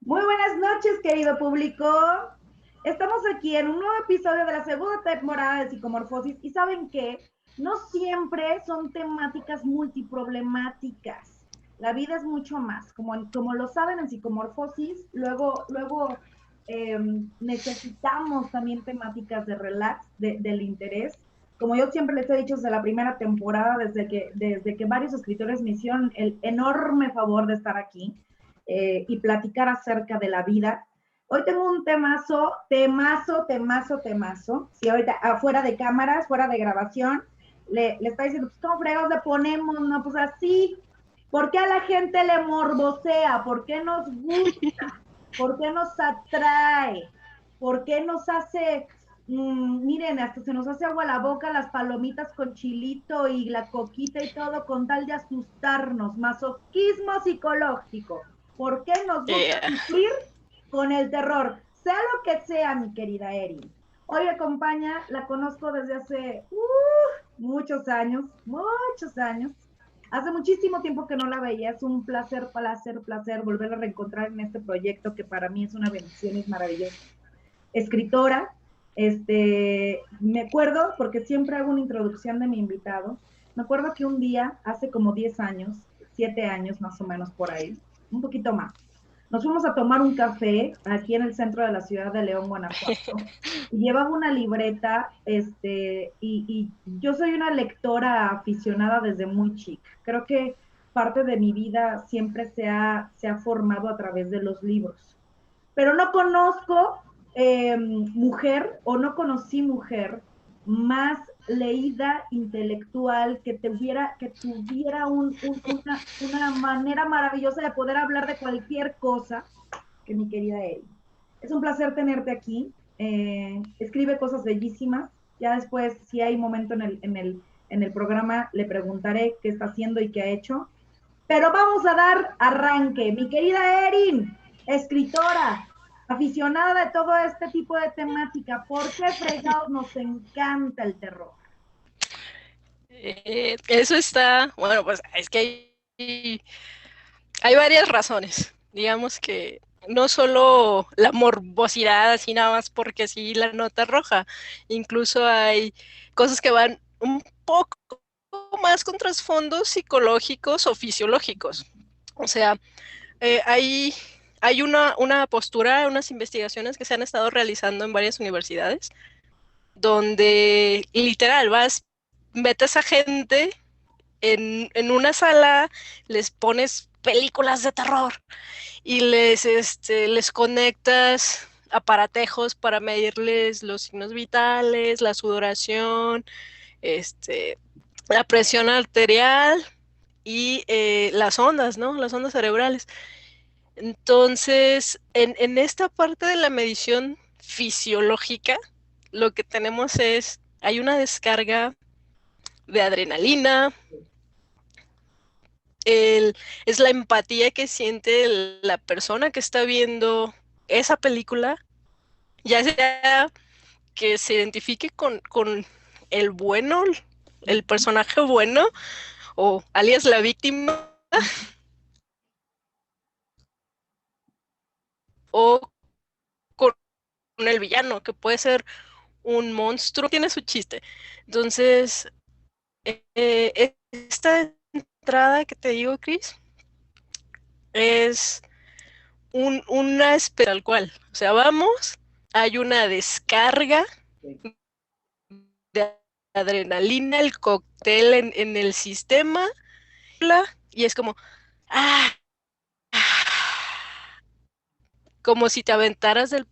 Muy buenas noches, querido público. Estamos aquí en un nuevo episodio de la segunda temporada de Psicomorfosis y ¿saben qué? No siempre son temáticas multiproblemáticas. La vida es mucho más. Como lo saben en Psicomorfosis, luego necesitamos también temáticas de relax, del interés. Como yo siempre les he dicho desde la primera temporada, desde que varios escritores me hicieron el enorme favor de estar aquí y platicar acerca de la vida. Hoy tengo un temazo. Si ahorita afuera de cámaras, fuera de grabación, le está diciendo, pues, ¿cómo fregados le ponemos? No, pues así. ¿Por qué a la gente le morbosea? ¿Por qué nos gusta? ¿Por qué nos atrae? ¿Por qué nos hace, miren, hasta se nos hace agua la boca las palomitas con chilito y la coquita y todo con tal de asustarnos? Masoquismo psicológico. ¿Por qué nos gusta Yeah. sufrir con el terror? Sea lo que sea, mi querida Erin. Hoy me acompaña, la conozco desde hace muchos años, muchos años. Hace muchísimo tiempo que no la veía, es un placer volver a reencontrar en este proyecto que para mí es una bendición y es maravilloso. Escritora, me acuerdo, porque siempre hago una introducción de mi invitado, me acuerdo que un día, hace como 10 años, 7 años más o menos por ahí, un poquito más, nos fuimos a tomar un café aquí en el centro de la ciudad de León, Guanajuato, y llevaba una libreta, y yo soy una lectora aficionada desde muy chica. Creo que parte de mi vida siempre se ha formado a través de los libros. Pero no conozco mujer o no conocí mujer más leída, intelectual, que tuviera una manera maravillosa de poder hablar de cualquier cosa que mi querida Eri. Es un placer tenerte aquí. Escribe cosas bellísimas. Ya después, si hay momento en el programa, le preguntaré qué está haciendo y qué ha hecho. Pero vamos a dar arranque. Mi querida Erin, escritora, aficionada de todo este tipo de temática, ¿por qué fregados nos encanta el terror? Eso está, bueno, pues es que hay varias razones. Digamos que no solo la morbosidad, así nada más porque sí la nota roja, incluso hay cosas que van un poco más con trasfondos psicológicos o fisiológicos. O sea, hay una postura, unas investigaciones que se han estado realizando en varias universidades donde literal metes a gente en una sala, les pones películas de terror y les conectas aparatejos para medirles los signos vitales, la sudoración, este, la presión arterial y las ondas, ¿no? Las ondas cerebrales. Entonces, en esta parte de la medición fisiológica, lo que tenemos hay una descarga de adrenalina, es la empatía que siente la persona que está viendo esa película, ya sea que se identifique con el bueno, el personaje bueno, o alias la víctima, o con el villano, que puede ser un monstruo, tiene su chiste. Entonces, esta entrada que te digo, Chris, es una espera al cual. O sea, vamos, hay una descarga de adrenalina, el cóctel en el sistema, y es como, ah, como si te aventaras del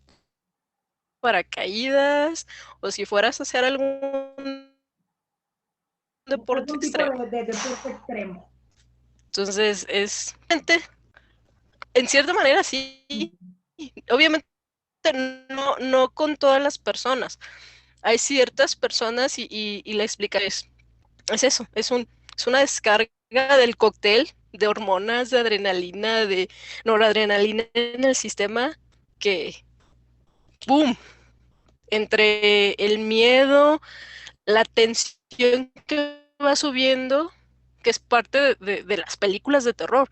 paracaídas o si fueras a hacer algún deporte Algún tipo extremo. de deporte extremo. Entonces, en cierta manera, sí, obviamente no con todas las personas. Hay ciertas personas y la explicación es eso, es una descarga del cóctel de hormonas, de adrenalina, de noradrenalina en el sistema que, ¡boom!, entre el miedo, la tensión que va subiendo, que es parte de las películas de terror.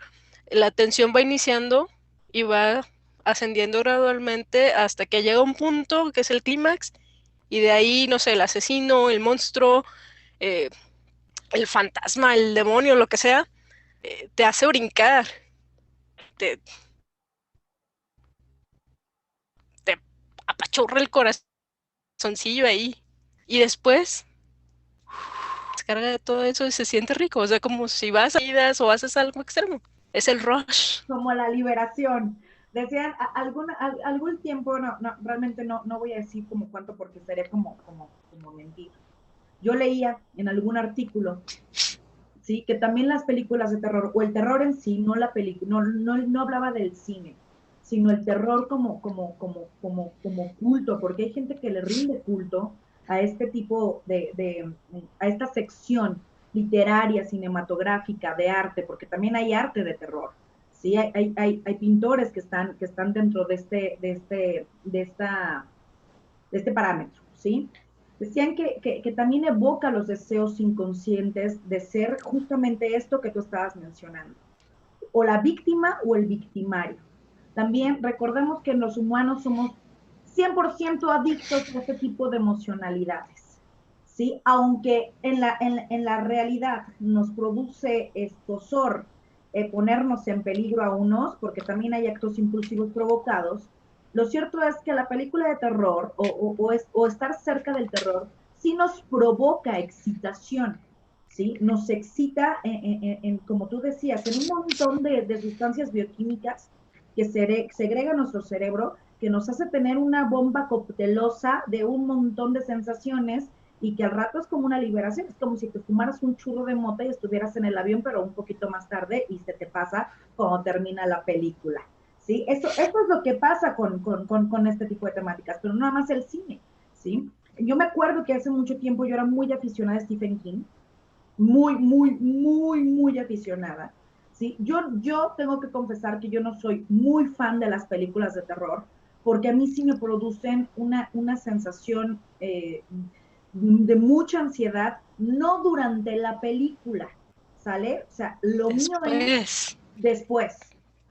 La tensión va iniciando y va ascendiendo gradualmente hasta que llega un punto que es el clímax, y de ahí, no sé, el asesino, el monstruo, eh, el fantasma, el demonio, lo que sea, te hace brincar, te, te apachurra el corazoncillo ahí. Y después descarga de todo eso y se siente rico. O sea, como si vas a idas o haces algo extremo. Es el rush. Como la liberación. Decían algún tiempo, realmente no voy a decir como cuánto porque sería como mentir. Yo leía en algún artículo, sí, que también las películas de terror, o el terror en sí, no la película, no hablaba del cine, sino el terror como culto, porque hay gente que le rinde culto a este tipo a esta sección literaria, cinematográfica, de arte, porque también hay arte de terror. Sí, hay pintores que están dentro de este parámetro, ¿sí? Decían que también evoca los deseos inconscientes de ser justamente esto que tú estabas mencionando, o la víctima o el victimario. También recordemos que los humanos somos 100% adictos a este tipo de emocionalidades, ¿sí? Aunque en la realidad nos produce escozor ponernos en peligro a unos, porque también hay actos impulsivos provocados, lo cierto es que la película de terror o estar cerca del terror sí nos provoca excitación, ¿sí? Nos excita, como tú decías, en un montón de sustancias bioquímicas que segrega nuestro cerebro, que nos hace tener una bomba coctelosa de un montón de sensaciones y que al rato es como una liberación, es como si te fumaras un churro de mota y estuvieras en el avión, pero un poquito más tarde y se te pasa cuando termina la película. ¿Sí? Eso es lo que pasa con este tipo de temáticas, pero no nada más el cine. ¿Sí? Yo me acuerdo que hace mucho tiempo yo era muy aficionada a Stephen King, muy, muy, muy, muy aficionada. ¿Sí? Yo tengo que confesar que yo no soy muy fan de las películas de terror, porque a mí sí me producen una sensación de mucha ansiedad, no durante la película, ¿sale? O sea, lo mío es Después. después.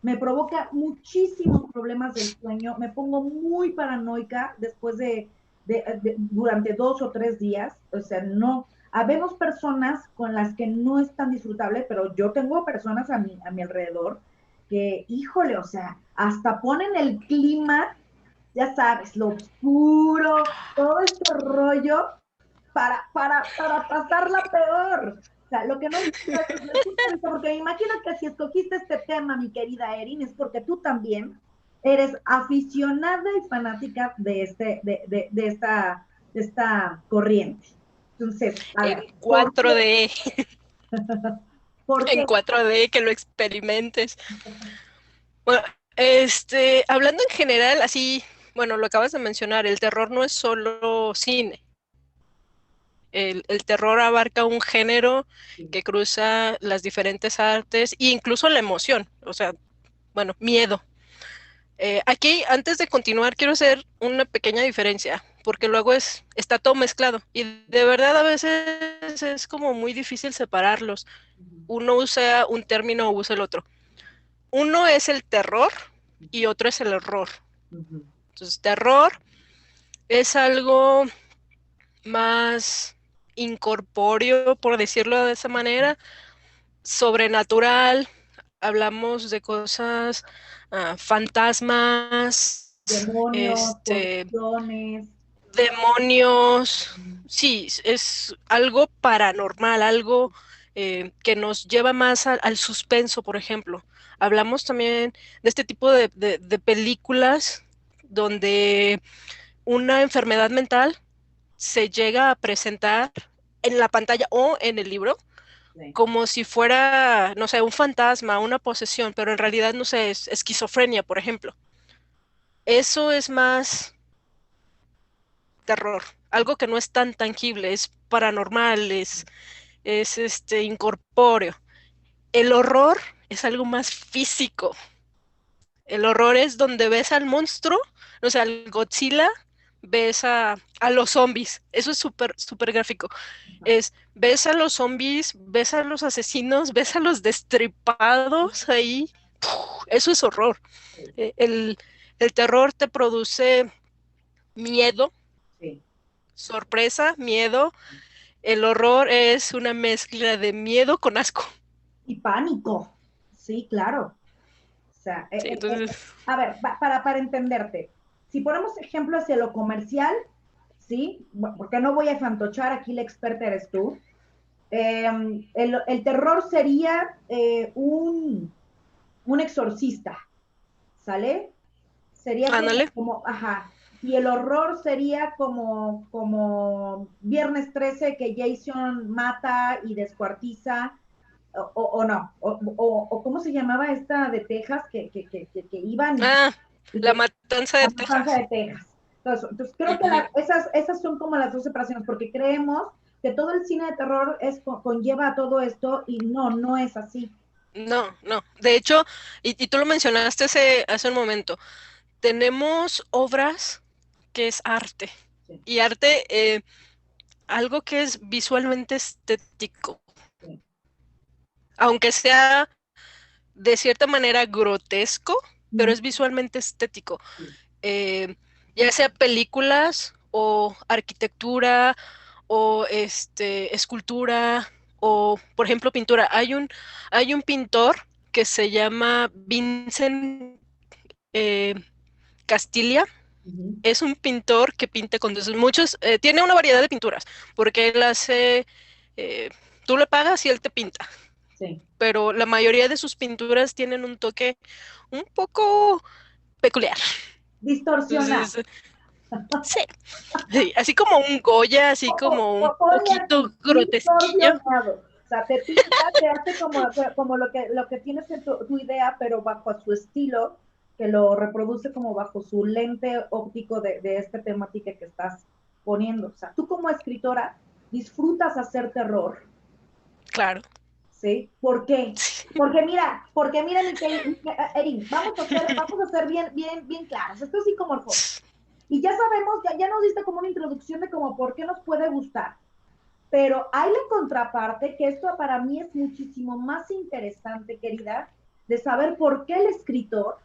Me provoca muchísimos problemas del sueño, me pongo muy paranoica después durante 2 o 3 días, o sea, no, habemos personas con las que no es tan disfrutable, pero yo tengo personas a mi alrededor que, híjole, o sea, hasta ponen el clima, ya sabes, lo oscuro, todo este rollo para pasarla peor. O sea, lo que no entiendo es punto de vista, porque me imagino que si escogiste este tema, mi querida Erin, es porque tú también eres aficionada y fanática de esta corriente. Entonces, a En ver, ¿por qué? 4D, ¿Por en qué? 4D, que lo experimentes. Bueno, hablando en general, así, bueno, lo acabas de mencionar, el terror no es solo cine. El terror abarca un género que cruza las diferentes artes e incluso la emoción, o sea, bueno, miedo. Aquí, antes de continuar, quiero hacer una pequeña diferencia, porque luego está todo mezclado y de verdad a veces es como muy difícil separarlos. Uno usa un término o usa el otro. Uno es el terror y otro es el horror. Entonces, terror es algo más incorpóreo, por decirlo de esa manera, sobrenatural, hablamos de cosas, fantasmas, Demonios, este, posesiones. demonios, sí, es algo paranormal, algo que nos lleva más al suspenso, por ejemplo. Hablamos también de este tipo de películas donde una enfermedad mental se llega a presentar en la pantalla o en el libro Sí. como si fuera, no sé, un fantasma, una posesión, pero en realidad, no sé, es esquizofrenia, por ejemplo. Eso es más terror, algo que no es tan tangible, es paranormal, es incorpóreo. El horror es algo más físico. El horror es donde ves al monstruo, o sea, al Godzilla, ves a los zombies. Eso es súper, súper gráfico. Ves a los zombies, ves a los asesinos, ves a los destripados ahí. Eso es horror. El, El terror te produce miedo, Sí. sorpresa, miedo. El horror es una mezcla de miedo con asco. Y pánico. Sí, claro. O sea, Sí, entonces, a ver, para entenderte, si ponemos ejemplo hacia lo comercial, ¿sí? Porque no voy a fantochar, aquí la experta eres tú. El terror sería un exorcista, ¿sale? Sería ándale. ajá, y el horror sería como Viernes 13 que Jason mata y descuartiza, o no, o ¿cómo se llamaba esta de Texas que iban Ah, y la que matanza la de matanza Texas. de Texas? Entonces creo que Ujú. esas son como las dos separaciones, porque creemos que todo el cine de terror conlleva a todo esto y no, no es así. No, no. De hecho, y tú lo mencionaste hace un momento, tenemos obras que es arte. Sí, Y arte, algo que es visualmente estético, sí, aunque sea de cierta manera grotesco, pero mm, es visualmente estético. sí. Eh, ya sea películas o arquitectura o escultura o, por ejemplo, pintura. Hay un pintor que se llama Vincent eh, Castilla. Ujú, Es un pintor que pinta con muchos, tiene una variedad de pinturas, porque él hace, eh, tú le pagas y él te pinta, sí. pero la mayoría de sus pinturas tienen un toque un poco peculiar. Distorsionar. Entonces, sí, sí, así como un Goya, así como un Ponle poquito así, grotesquillo. distorsionado. O sea, te pinta, te hace como lo que tienes en tu idea, pero bajo su estilo, que lo reproduce como bajo su lente óptico de esta temática que estás poniendo. O sea, tú como escritora disfrutas hacer terror, Claro. ¿sí? ¿Por qué? Porque mira, Erin, vamos a ser bien claros. Esto es psicomorfosis. Y ya sabemos, ya nos diste como una introducción de como por qué nos puede gustar. Pero hay la contraparte, que esto para mí es muchísimo más interesante, querida, de saber por qué el escritor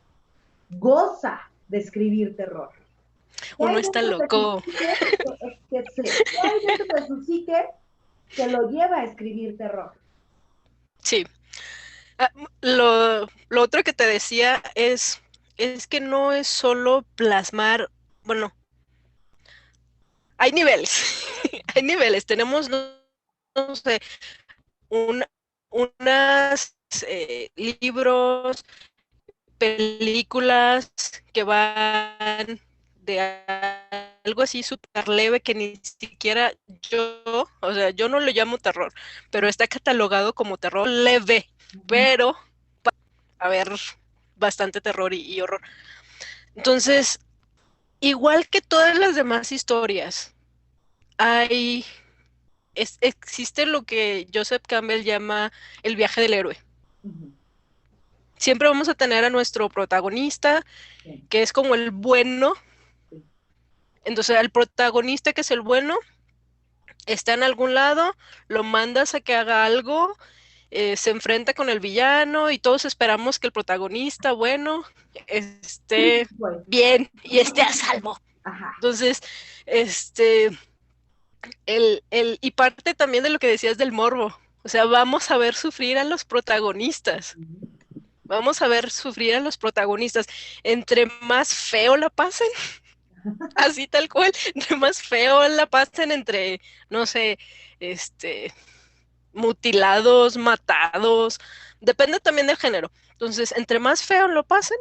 goza de escribir terror. ¿Qué Uno hay está dentro de su loco. psique ¿qué hay dentro de su psique que lo lleva a escribir terror? Sí. Ah, lo otro que te decía es que no es solo plasmar, bueno, hay niveles, hay niveles. Tenemos, no sé, un, unas libros, películas que van de algo así súper leve que ni siquiera yo, o sea, yo no lo llamo terror, pero está catalogado como terror leve, pero a ver, bastante terror y horror. Entonces, igual que todas las demás historias, hay existe lo que Joseph Campbell llama el viaje del héroe. Ujú, Siempre vamos a tener a nuestro protagonista, sí, que es como el bueno. sí. Entonces, el protagonista, que es el bueno, está en algún lado, lo mandas a que haga algo, se enfrenta con el villano y todos esperamos que el protagonista, bueno, esté Pues, bien y esté a salvo. ajá. Entonces, y parte también de lo que decías del morbo. O sea, vamos a ver sufrir a los protagonistas. Ujú. Vamos a ver sufrir a los protagonistas. Entre más feo la pasen, así tal cual, entre más feo la pasen, entre, no sé, este, mutilados, matados, depende también del género. Entonces, entre más feo lo pasen,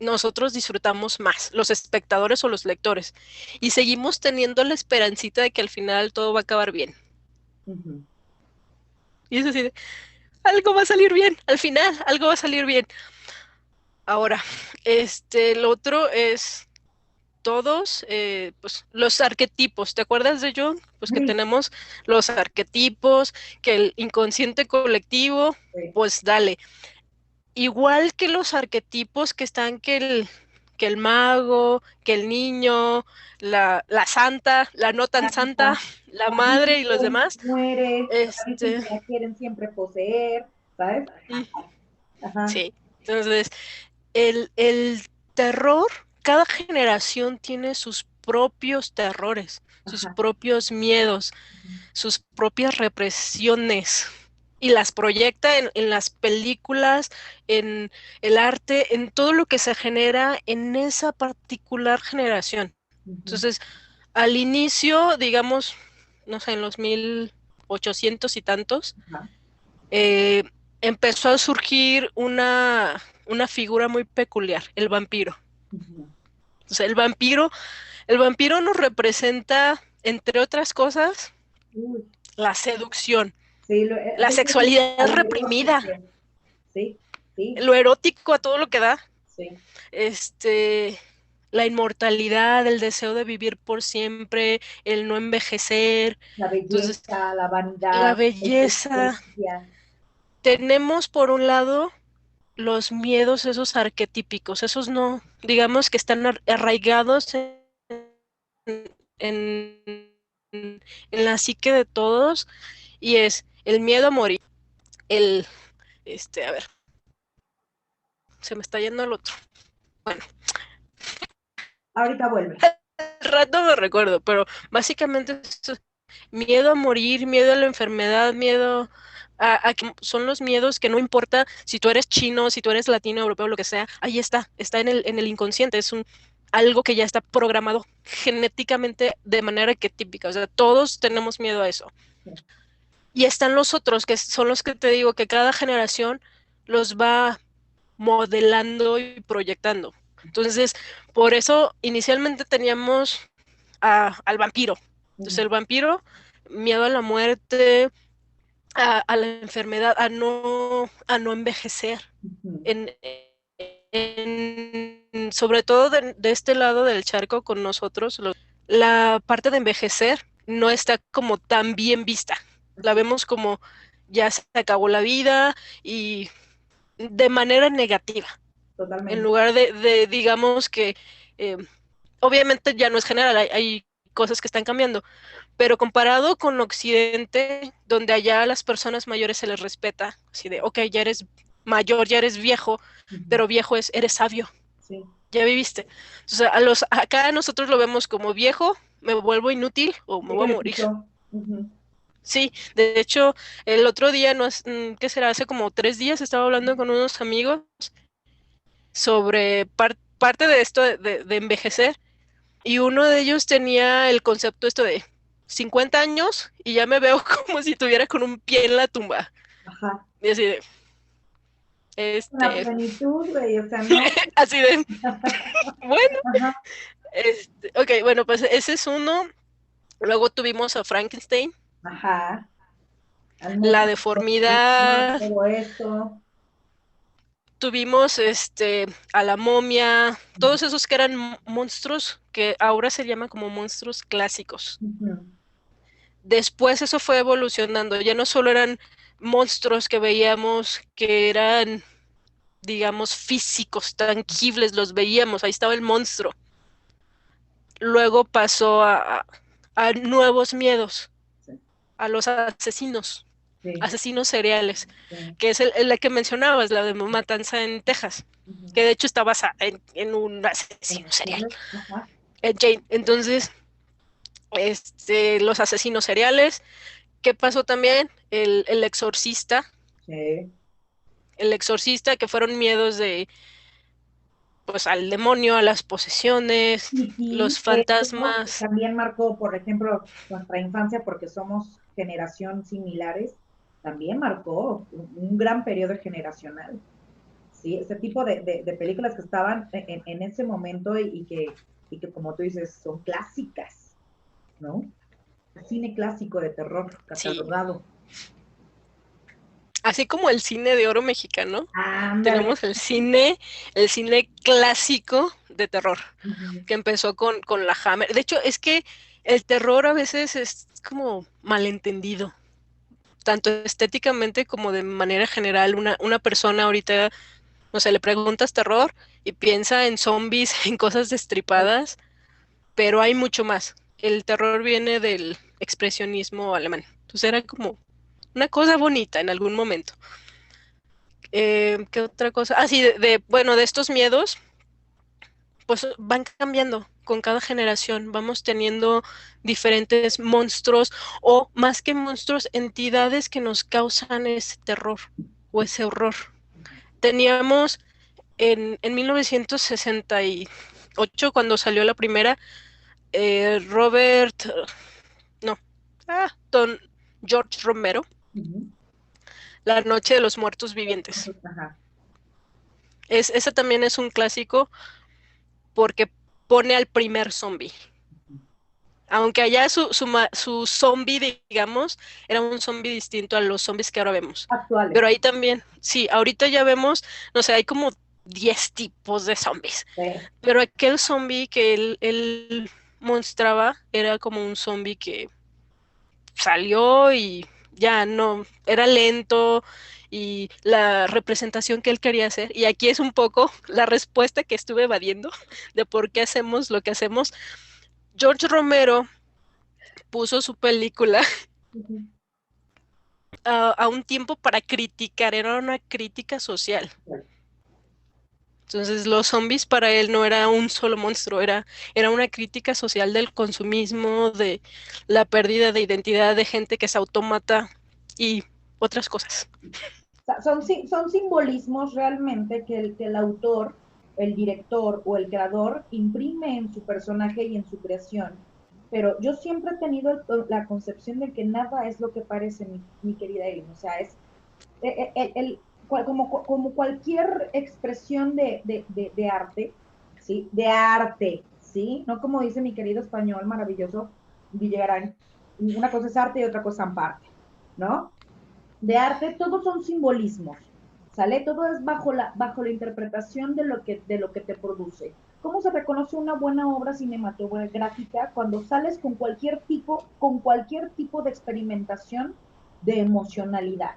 nosotros disfrutamos más, los espectadores o los lectores, y seguimos teniendo la esperancita de que al final todo va a acabar bien. Ujú. Y es así de, algo va a salir bien, al final, algo va a salir bien. Ahora, lo otro es todos, pues, los arquetipos. ¿Te acuerdas de John? Pues que Sí, tenemos los arquetipos, que el inconsciente colectivo, sí. pues dale. Igual que los arquetipos que están que el mago, que el niño, la santa, la no tan santa, Canta, la la madre y los Virgen demás. muere, la Virgen Este, que la quieren siempre poseer, ¿sabes? mm, Ajá. sí. Entonces, el terror, cada generación tiene sus propios terrores, sus Ajá. propios miedos, sus propias represiones y las proyecta en las películas, en el arte, en todo lo que se genera en esa particular generación. Ujú. Entonces, al inicio, digamos, no sé, en los 1800 y tantos, Ajá. eh, empezó a surgir una figura muy peculiar, el vampiro. Ujú. Entonces, el vampiro nos representa, entre otras cosas, Uy, la seducción, sí, la pensé que sexualidad algo reprimida, erótico. Sí, sí, lo erótico a todo lo que da, sí. este, la inmortalidad, el deseo de vivir por siempre, el no envejecer. La Entonces, belleza, la la vanidad, la belleza. inocencia. Tenemos por un lado los miedos, esos arquetípicos, esos no, digamos que están arraigados en, en la psique de todos, y es el miedo a morir, el, a ver, se me está yendo el otro. Bueno, Ahorita vuelve. al rato me recuerdo, pero básicamente es miedo a morir, miedo a la enfermedad, miedo a que son los miedos que no importa si tú eres chino, si tú eres latino, europeo, lo que sea, ahí está en el inconsciente, es algo que ya está programado genéticamente de manera que típica, o sea, todos tenemos miedo a eso. Sí. Y están los otros, que son los que te digo, que cada generación los va modelando y proyectando. Entonces, por eso inicialmente teníamos al vampiro. Entonces, el Ujú. vampiro, miedo a la muerte, a la enfermedad, a no envejecer. Ujú. En, sobre todo de este lado del charco con nosotros, la parte de envejecer no está como tan bien vista. La Sí, vemos como ya se acabó la vida y de manera negativa, en totalmente. lugar digamos que eh, obviamente ya no es general, hay cosas que están cambiando, pero comparado con Occidente, donde allá a las personas mayores se les respeta, así de, ok, ya eres mayor, ya eres viejo, Ujú. pero viejo eres sabio, Sí, ya viviste. Entonces, acá nosotros lo vemos como viejo, me vuelvo inútil o me voy a morir. decrépito. Ujú. Sí, de hecho, el otro día, no es, ¿qué será? Hace como 3 días estaba hablando con unos amigos sobre parte de esto de envejecer, y uno de ellos tenía el concepto esto de 50 años y ya me veo como si tuviera con un pie en la tumba. Ajá. Y así de, Una este, plenitud, güey, o sea, no. así de, bueno, Ajá. ok, bueno, pues ese es uno. Luego tuvimos a Frankenstein, Ajá. Al la monstruo, deformidad, todo esto. tuvimos a la momia, todos esos que eran monstruos que ahora se llaman como monstruos clásicos. Ujú. Después eso fue evolucionando, ya no solo eran monstruos que veíamos que eran, digamos, físicos, tangibles, los veíamos, ahí estaba el monstruo. Luego pasó a nuevos miedos, Sí, a los asesinos, sí, asesinos seriales, sí. que es la que mencionabas, la de Matanza en Texas, Ujú. que de hecho está basada en un asesino serial, Ajá. en Jane. Entonces, los asesinos seriales. ¿Qué pasó también? Sí. El exorcista, que fueron miedos de, pues, al demonio, a las posesiones, los Y eso fantasmas. también marcó, por ejemplo, nuestra infancia, porque somos generación similares, también marcó un gran periodo generacional. Sí, ese tipo de películas que estaban en ese momento y que, como tú dices, son clásicas, ¿no? El cine clásico de terror, Sí, catalogado. así como el cine de oro mexicano, Ándale. tenemos el cine clásico de terror, Ujú. que empezó con la Hammer. De hecho, es que el terror a veces es como malentendido, tanto estéticamente como de manera general. Una persona ahorita, no sé, le preguntas terror y piensa en zombies, en cosas destripadas, pero hay mucho más. El terror viene del expresionismo alemán. Entonces era como una cosa bonita en algún momento. ¿Qué otra cosa? Ah, sí, bueno, de estos miedos, pues van cambiando con cada generación, vamos teniendo diferentes monstruos o más que monstruos, entidades que nos causan ese terror o ese horror. Teníamos en 1968, cuando salió la primera, Robert, no, Don George Romero, La Noche de los Muertos Vivientes. Ajá. Ese también es un clásico porque pone al primer zombie. Aunque allá su zombie, digamos, era un zombie distinto a los zombies que ahora vemos. Actuales. Pero ahí también, sí, ahorita ya vemos, no sé, hay como 10 tipos de zombies. Sí. Pero aquel zombie que él mostraba era como un zombie que salió y ya no, era lento y la representación que él quería hacer. Y aquí es un poco la respuesta que estuve evadiendo de por qué hacemos lo que hacemos. George Romero puso su película a un tiempo para criticar, era una crítica social. Entonces los zombies para él no era un solo monstruo, era una crítica social del consumismo, de la pérdida de identidad de gente que es autómata y otras cosas. Sea, son simbolismos realmente que el autor, el director o el creador imprime en su personaje y en su creación. Pero yo siempre he tenido la concepción de que nada es lo que parece, mi querida Erin. O sea, es como cualquier expresión de arte, ¿sí? De arte, ¿sí? No como dice mi querido español maravilloso, Villagrán, una cosa es arte y otra cosa es parte, ¿no? De arte, todos son simbolismos, ¿sale? Todo es bajo la interpretación de lo que te produce. ¿Cómo se reconoce una buena obra cinematográfica? Cuando sales con cualquier tipo de experimentación de emocionalidad,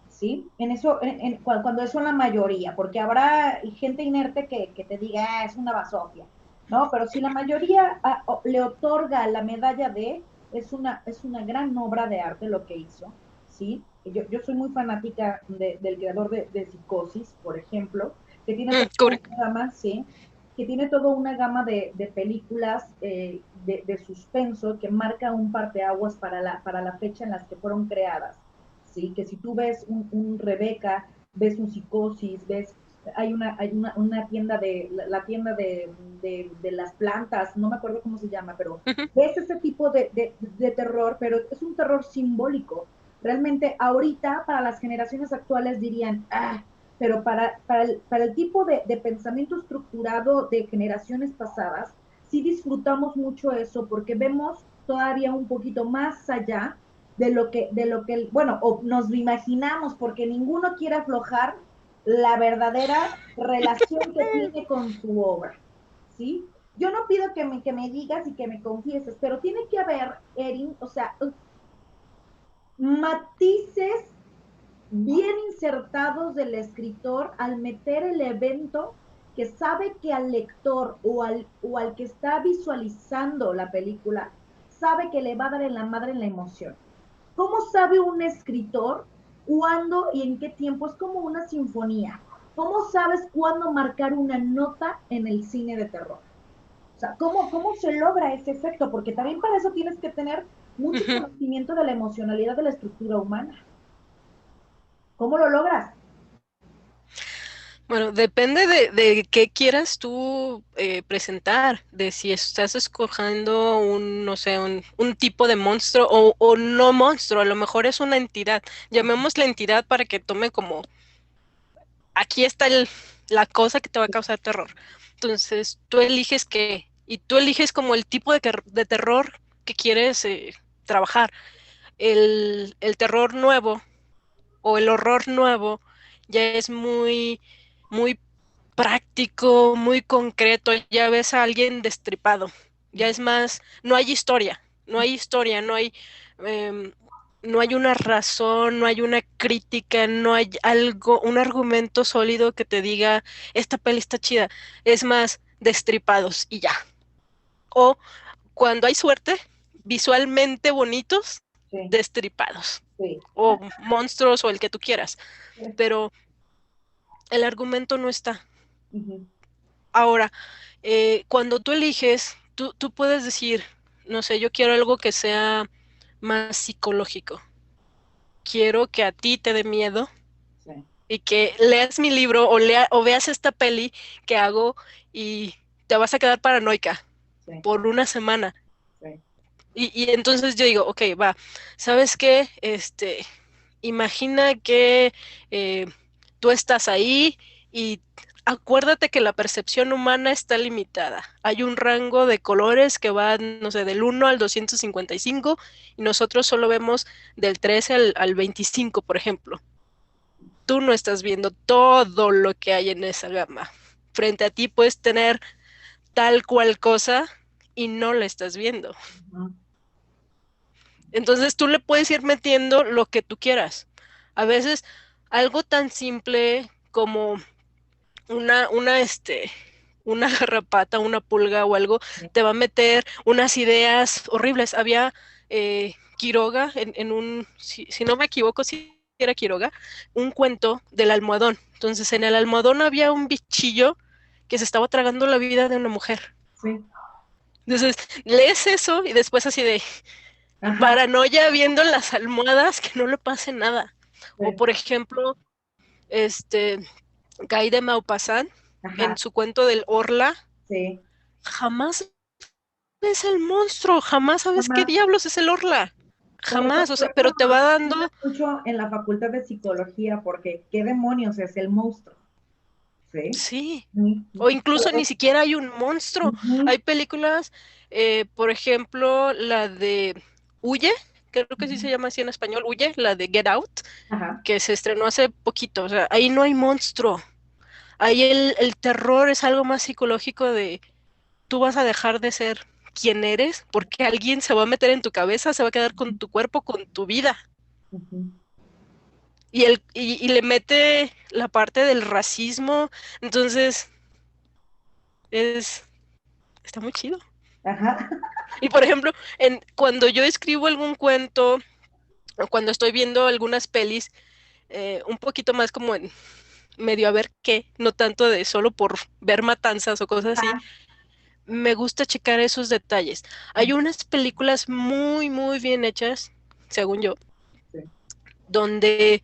¿sí? En eso, cuando eso es la mayoría, porque habrá gente inerte que te diga, es una basofia, ¿no? Pero si la mayoría le otorga la medalla de, es una gran obra de arte lo que hizo, ¿sí? Yo soy muy fanática del creador de Psicosis, por ejemplo, que tiene toda Kubrick. una gama, ¿sí? Que tiene toda una gama de películas de suspenso que marca un parteaguas para la fecha en las que fueron creadas, ¿sí? Que si tú ves un Rebeca, ves un Psicosis, ves una tienda la tienda de las plantas, no me acuerdo cómo se llama, pero ves ese tipo de terror, pero es un terror simbólico. Realmente ahorita para las generaciones actuales dirían, pero para el tipo de pensamiento estructurado de generaciones pasadas, sí disfrutamos mucho eso porque vemos todavía un poquito más allá bueno, o nos lo imaginamos porque ninguno quiere aflojar la verdadera relación que tiene con su obra, ¿sí? Yo no pido que me digas y que me confieses, pero tiene que haber, Erin, o sea, matices bien insertados del escritor al meter el evento que sabe que al lector o al que está visualizando la película, sabe que le va a dar en la madre en la emoción. ¿Cómo sabe un escritor cuándo y en qué tiempo? Es como una sinfonía. ¿Cómo sabes cuándo marcar una nota en el cine de terror? O sea, ¿cómo se logra ese efecto? Porque también para eso tienes que tener mucho conocimiento de la emocionalidad de la estructura humana. ¿Cómo lo logras? Bueno, depende de qué quieras tú presentar, de si estás escogiendo un, no sé, un tipo de monstruo o no monstruo, a lo mejor es una entidad. Llamemos la entidad para que tome como, aquí está la cosa que te va a causar terror. Entonces, tú eliges qué, y tú eliges como el tipo de terror que quieres trabajar. El terror nuevo o el horror nuevo ya es muy práctico, muy concreto, ya ves a alguien destripado, ya es más, no hay historia, eh, no hay una razón, no hay una crítica, no hay algo, un argumento sólido que te diga, esta peli está chida, es más, destripados y ya. O cuando hay suerte, visualmente bonitos, Sí, destripados, sí. o monstruos o el que tú quieras, pero el argumento no está. Uh -huh. Ahora, cuando tú eliges, tú puedes decir, no sé, yo quiero algo que sea más psicológico. Quiero que a ti te dé miedo Sí, y que leas mi libro o veas esta peli que hago y te vas a quedar paranoica sí, por una semana. sí. Y entonces yo digo, ok, va, ¿sabes qué? Imagina que tú estás ahí y acuérdate que la percepción humana está limitada. Hay un rango de colores que va, no sé, del 1 al 255 y nosotros solo vemos del 13 al 25, por ejemplo. Tú no estás viendo todo lo que hay en esa gama. Frente a ti puedes tener tal cual cosa y no la estás viendo. Ujú. Entonces tú le puedes ir metiendo lo que tú quieras. A veces algo tan simple como una garrapata, una pulga o algo, Sí. te va a meter unas ideas horribles. Había Quiroga en si no me equivoco, sí era Quiroga, un cuento del almohadón. Entonces en el almohadón había un bichillo que se estaba tragando la vida de una mujer. Sí. Entonces lees eso y después así de, Ajá. paranoia viendo las almohadas que no le pase nada. O Sí. por ejemplo, este Guy de Maupassant en Ajá. su cuento del Orla, Sí. jamás ves el monstruo, jamás sabes qué Jamás. diablos es el Orla. Jamás, o Por sea, eso pero te nos va dando enseñan mucho en la facultad de psicología, porque ¿qué demonios es el monstruo? ¿Sí? sí. Ujú. O incluso ni siquiera hay un monstruo. Ujú. Hay películas, por ejemplo, la de Huye, creo que sí se llama así en español, Huye, la de Get Out, Ajá. que se estrenó hace poquito. O sea, ahí no hay monstruo. Ahí el terror es algo más psicológico de tú vas a dejar de ser quien eres porque alguien se va a meter en tu cabeza, se va a quedar con tu cuerpo, con tu vida. Ujú. Y le mete la parte del racismo. Entonces, es, está muy chido. Ajá. Y por ejemplo, cuando yo escribo algún cuento o cuando estoy viendo algunas pelis, un poquito más como en medio a ver qué, no tanto de solo por ver matanzas o cosas así, Ajá. me gusta checar esos detalles. Hay unas películas muy, muy bien hechas, según yo, Sí. donde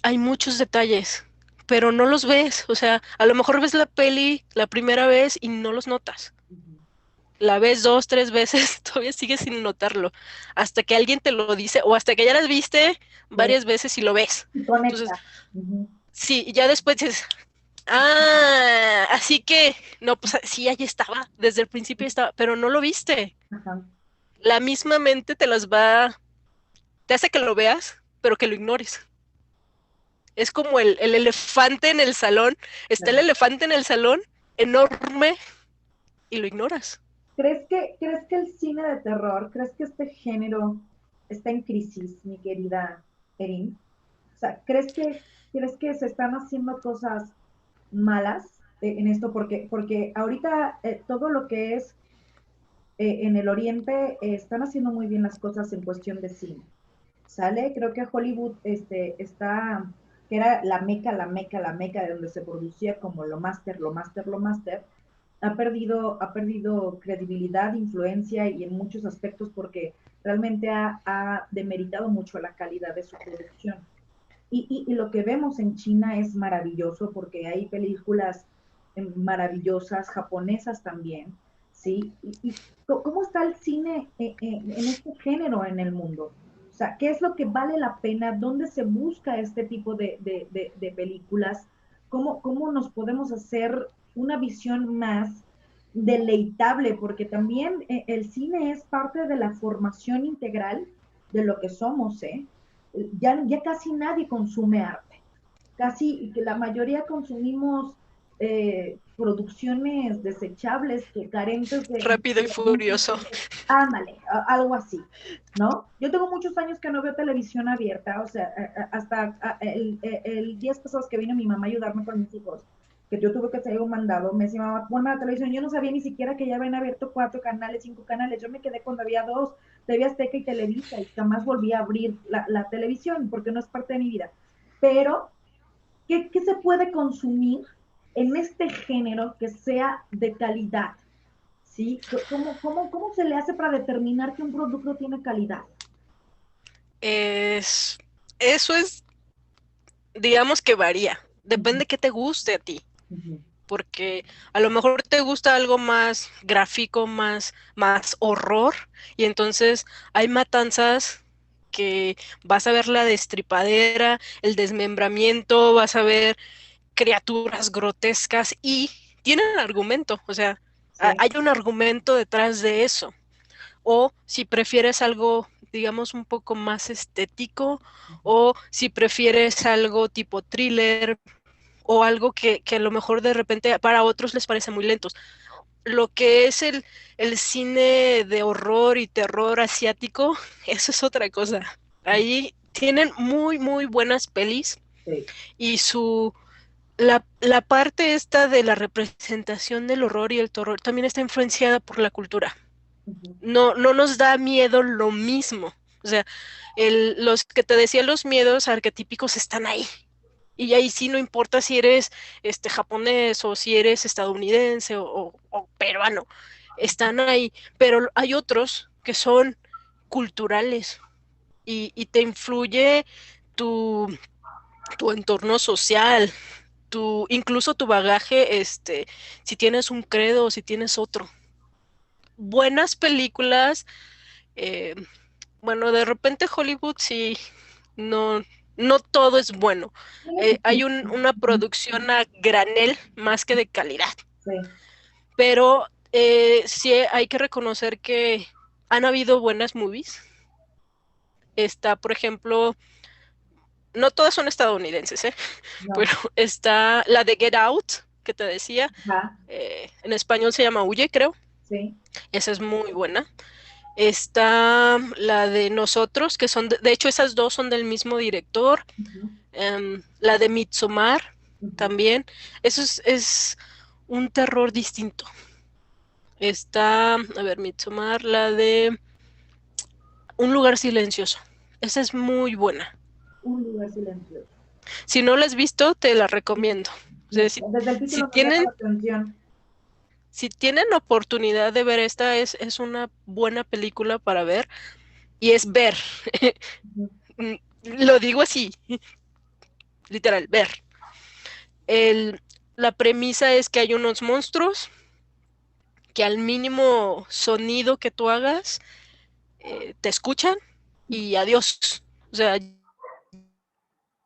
hay muchos detalles, pero no los ves. O sea, a lo mejor ves la peli la primera vez y no los notas. Ujú. La ves dos, tres veces, todavía sigues sin notarlo, hasta que alguien te lo dice o hasta que ya las viste Sí. varias veces y lo ves. Y Entonces, conecta. Ujú. sí, ya después dices, ah, así que, no, pues sí, ahí estaba, desde el principio estaba, pero no lo viste. Ajá. La misma mente te hace que lo veas, pero que lo ignores. Es como el elefante en el salón, está el Sí. elefante en el salón, enorme, y lo ignoras. ¿Crees que el cine de terror, crees que este género está en crisis, mi querida Erin? O sea, ¿crees que se están haciendo cosas malas en esto? Porque ahorita todo lo que es en el Oriente están haciendo muy bien las cosas en cuestión de cine. ¿Sale? Creo que Hollywood está, que era la meca de donde se producía como lo máster, lo máster, lo máster, ha perdido credibilidad, influencia y en muchos aspectos porque realmente ha demeritado mucho la calidad de su producción. Y lo que vemos en China es maravilloso porque hay películas maravillosas, japonesas también, ¿sí? ¿Cómo está el cine en este género en el mundo? O sea, ¿qué es lo que vale la pena? ¿Dónde se busca este tipo de películas? ¿Cómo nos podemos hacer una visión más deleitable? Porque también el cine es parte de la formación integral de lo que somos, ¿eh? Ya casi nadie consume arte. Casi que la mayoría consumimos producciones desechables que carentes Rápido y de algún furioso. tipo de, ándale, algo así, ¿no? Yo tengo muchos años que no veo televisión abierta, o sea, hasta el días pasados que vino mi mamá a ayudarme con mis hijos, que yo tuve que hacer un mandado, me decía, mamá, ponme la televisión, yo no sabía ni siquiera que ya habían abierto 4 canales, 5 canales, yo me quedé cuando había dos, TV Azteca y Televisa, y jamás volví a abrir la televisión porque no es parte de mi vida. Pero, ¿qué se puede consumir? en este género que sea de calidad? ¿Sí? ¿Cómo se le hace para determinar que un producto tiene calidad? Eso es, digamos que varía. Ujú, Depende qué te guste a ti. ujú, Porque a lo mejor te gusta algo más gráfico, más horror, y entonces hay matanzas que vas a ver la destripadera, el desmembramiento, vas a ver criaturas grotescas y tienen argumento, o sea, sí. hay un argumento detrás de eso. O si prefieres algo, digamos, un poco más estético, o si prefieres algo tipo thriller, o algo que a lo mejor de repente para otros les parece muy lentos. Lo que es el cine de horror y terror asiático, eso es otra cosa. Ahí tienen muy, muy buenas pelis Sí. y la parte esta de la representación del horror y el terror también está influenciada por la cultura. Ujú, No nos da miedo lo mismo. O sea, los que te decía los miedos arquetípicos están ahí. Y ahí sí no importa si eres japonés o si eres estadounidense o peruano, están ahí. Pero hay otros que son culturales y te influye tu, tu entorno social, incluso tu bagaje, si tienes un credo o si tienes otro. Buenas películas, eh, bueno, de repente Hollywood sí, no, no todo es bueno. tiene su Hay chiste. una Ujú, producción a granel más que de calidad, sí. pero sí hay que reconocer que han habido buenas movies. Está, por ejemplo, no todas son estadounidenses, pero No. está la de Get Out, que te decía, Ajá. en español se llama Huye, creo, Sí. esa es muy buena. Está la de Nosotros, que son, de hecho esas dos son del mismo director. Ujú, La de Midsommar ujú. también. Eso es un terror distinto. Está, a ver, Midsommar, la de Un lugar silencioso. Esa es muy buena. Un lugar silencioso. Si no la has visto, te la recomiendo. O sea, Desde el si título me llama la tienen, atención. si tienen oportunidad de ver esta, es una buena película para ver. Y es ver. Ujú, Lo digo así, literal, ver. El, la premisa es que hay unos monstruos que al mínimo sonido que tú hagas te escuchan y adiós. O sea,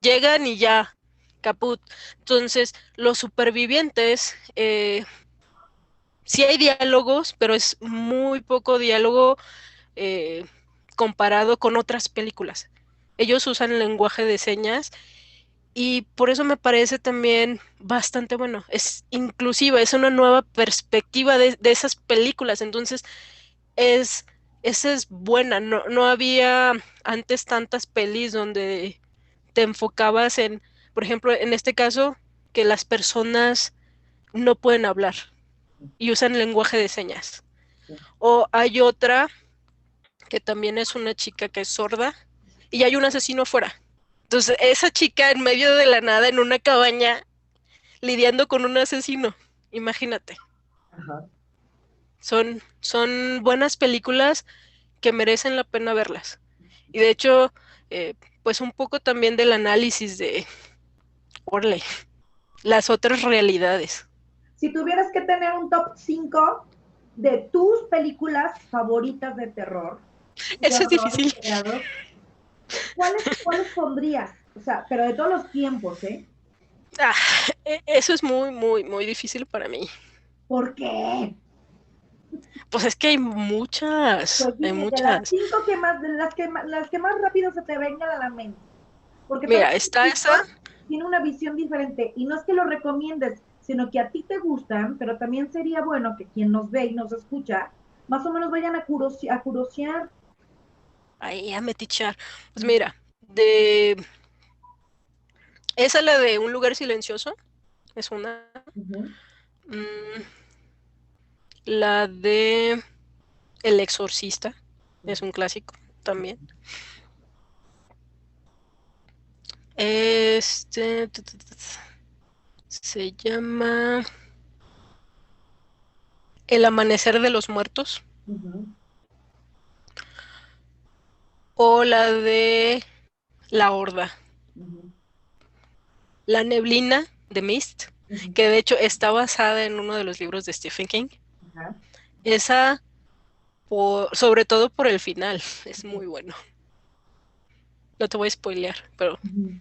llegan y ya, caput. Entonces, los supervivientes, sí hay diálogos, pero es muy poco diálogo eh, comparado con otras películas. Ellos usan lenguaje de señas y por eso me parece también bastante bueno. Es inclusiva, es una nueva perspectiva de esas películas. Entonces, es, esa es buena. No había antes tantas pelis donde te enfocabas en, por ejemplo, en este caso, que las personas no pueden hablar y usan lenguaje de señas. O hay otra que también es una chica que es sorda y hay un asesino afuera. Entonces, esa chica en medio de la nada en una cabaña lidiando con un asesino, imagínate. ajá. Son buenas películas que merecen la pena verlas. Y de hecho, eh, pues un poco también del análisis de Orle, las otras realidades. Si tuvieras que tener un top 5 de tus películas favoritas de terror, de Eso es horror, difícil. creados, ¿cuáles pondrías? O sea, pero de todos los tiempos, ¿eh? Ah, eso es muy, muy, muy difícil para mí. ¿Por qué? Pues es que hay muchas, Pues hay dime, de las muchas. 5 que más, las que más rápido se te vengan a la mente. Porque también Mira, el está esa. director tiene una visión diferente y no es que lo recomiendes, sino que a ti te gustan, pero también sería bueno que quien nos ve y nos escucha, más o menos vayan a curosear. Ahí a metichar. Pues mira, de esa la de Un lugar silencioso es una. Ujú. Mm, la de El exorcista es un clásico también. Se llama El amanecer de los muertos. Ujú, O la de La Horda. ujú, La neblina de Mist, ujú, que de hecho está basada en uno de los libros de Stephen King. ajá, Esa, sobre todo por el final, es muy bueno. No te voy a spoilear, pero ujú,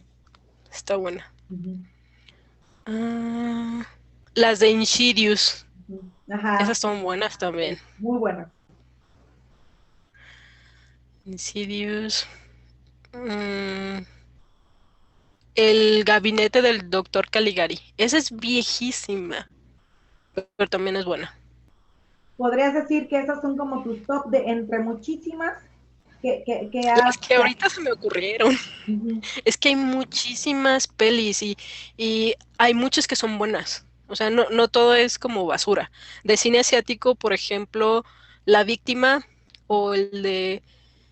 está buena. ujú, Ah, las de Insidious, ujú. Ajá, esas son buenas también. sí, muy buena. Insidious. mm, el gabinete del doctor Caligari. Esa es viejísima, pero también es buena. ¿Podrías decir que esas son como tus top de entre muchísimas que has... Las que ahorita se me ocurrieron. Ujú, Es que hay muchísimas pelis y hay muchas que son buenas. O sea, no todo es como basura. De cine asiático, por ejemplo, La Víctima o el de